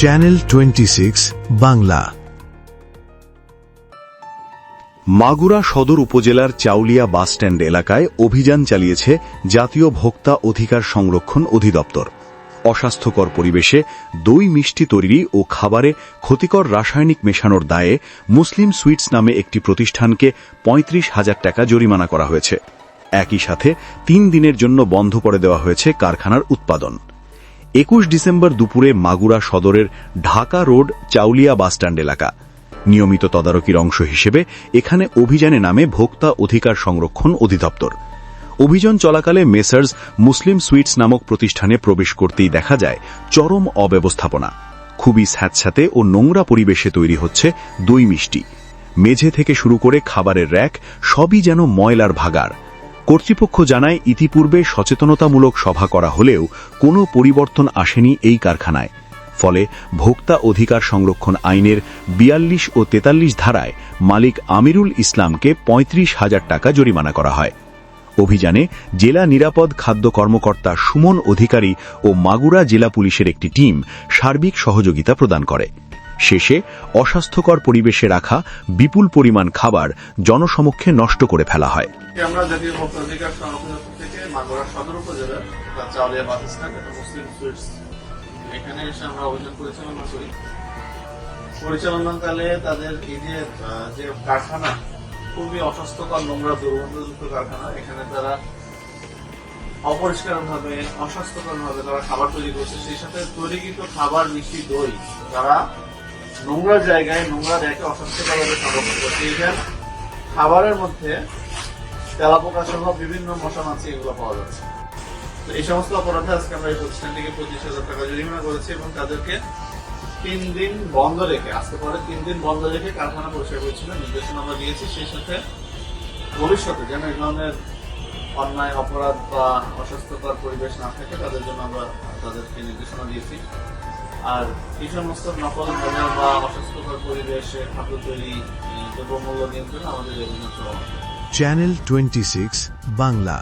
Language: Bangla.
চ্যানেল 26 বাংলা। মাগুরা সদর উপজেলার চাউলিয়া বাসস্ট্যান্ড এলাকায় অভিযান চালিয়েছে জাতীয় ভোক্তা অধিকার সংরক্ষণ অধিদপ্তর। অস্বাস্থ্যকর পরিবেশে দই মিষ্টি তৈরি ও খাবারে ক্ষতিকর রাসায়নিক মেশানোর দায়ে মুসলিম সুইটস নামে একটি প্রতিষ্ঠানকে ৩৫,০০০ টাকা জরিমানা করা হয়েছে। একই সাথে ৩ দিনের জন্য বন্ধ করে দেওয়া হয়েছে কারখানার উৎপাদন। ২১ ডিসেম্বর দুপুরে মাগুরা সদরের ঢাকা রোড চাউলিয়া বাসস্ট্যান্ড এলাকা। নিয়মিত তদারকির অংশ হিসেবে এখানে অভিযানে নামে ভোক্তা অধিকার সংরক্ষণ অধিদপ্তর। অভিযান চলাকালে মেসার্স মুসলিম সুইটস নামক প্রতিষ্ঠানে প্রবেশ করতেই দেখা যায় চরম অব্যবস্থাপনা। খুবই স্যাঁতস্যাঁতে ও নোংরা পরিবেশে তৈরি হচ্ছে দই মিষ্টি। মেঝে থেকে শুরু করে খাবারের র‍্যাক সবই যেন ময়লার ভাগাড়। কর্তৃপক্ষ জানায় ইতিপূর্বে সচেতনতামূলক সভা করা হলেও কোনো পরিবর্তন আসেনি এই কারখানায়। ফলে ভোক্তা অধিকার সংরক্ষণ আইনের ৪২ ও ৪৩ ধারায় মালিক আমিরুল ইসলামকে ৩৫,০০০ টাকা জরিমানা করা হয়। অভিযানে জেলা নিরাপদ খাদ্য কর্মকর্তা সুমন অধিকারী ও মাগুরা জেলা পুলিশের একটি টিম সার্বিক সহযোগিতা প্রদান করে। শেষে অস্বাস্থ্যকর পরিবেশে রাখা বিপুল পরিমাণ খাবার জনসমক্ষে নষ্ট করে ফেলা হয়। আমরা জাতীয় ভোক্তা অধিকার সংরক্ষণ থেকে মাগুরা সদর উপজেলার চাউলিয়া বাসস্ট্যান্ড মুসলিম সুইটস এখানে এসে আমরা অভিযান পরিচালনা করি। পরিচালনাকালে তাদের এই যে কারখানা খুবই অস্বাস্থ্যকর নোংরা দুর্গন্ধযুক্ত কারখানা। এখানে তারা অপরিষ্কার ভাবে অস্বাস্থ্যকর ভাবে তারা খাবার তৈরি করছে। সেই সাথে তৈরিকৃত খাবার মিষ্টি দই তারা নোংরা জায়গায় নোংরা রেখে অস্বাস্থ্যকর ভাবে সংরক্ষণ করছে। এই খাবারের মধ্যে তেলাপোকা সহ বিভিন্ন মশা মাছি এগুলো পাওয়া যাচ্ছে। তো এই সমস্ত অপরাধে আজকে আমরা এই প্রতিষ্ঠানটিকে ২৫,০০০ টাকা জরিমানা করেছি এবং তাদেরকে ৩ দিন বন্ধ রেখে আজকে পরে ৩ দিন বন্ধ রেখে কারখানা পরিষ্কার পরিচ্ছন্ন নির্দেশনা আমরা দিয়েছি। সেই সাথে ভবিষ্যতে যেন এই ধরনের অন্যায় অপরাধ বা অস্বাস্থ্যকর পরিবেশ না থাকে তাদের জন্য আমরা তাদেরকে নির্দেশনা দিয়েছি। আর এই সমস্ত নকল বাজার বা অস্বাস্থ্যকর পরিবেশে খাদ্য তৈরি দ্রব্যমূল্য নিয়ন্ত্রণে আমাদের বিভিন্ন চ্যানেল 26 বাংলা।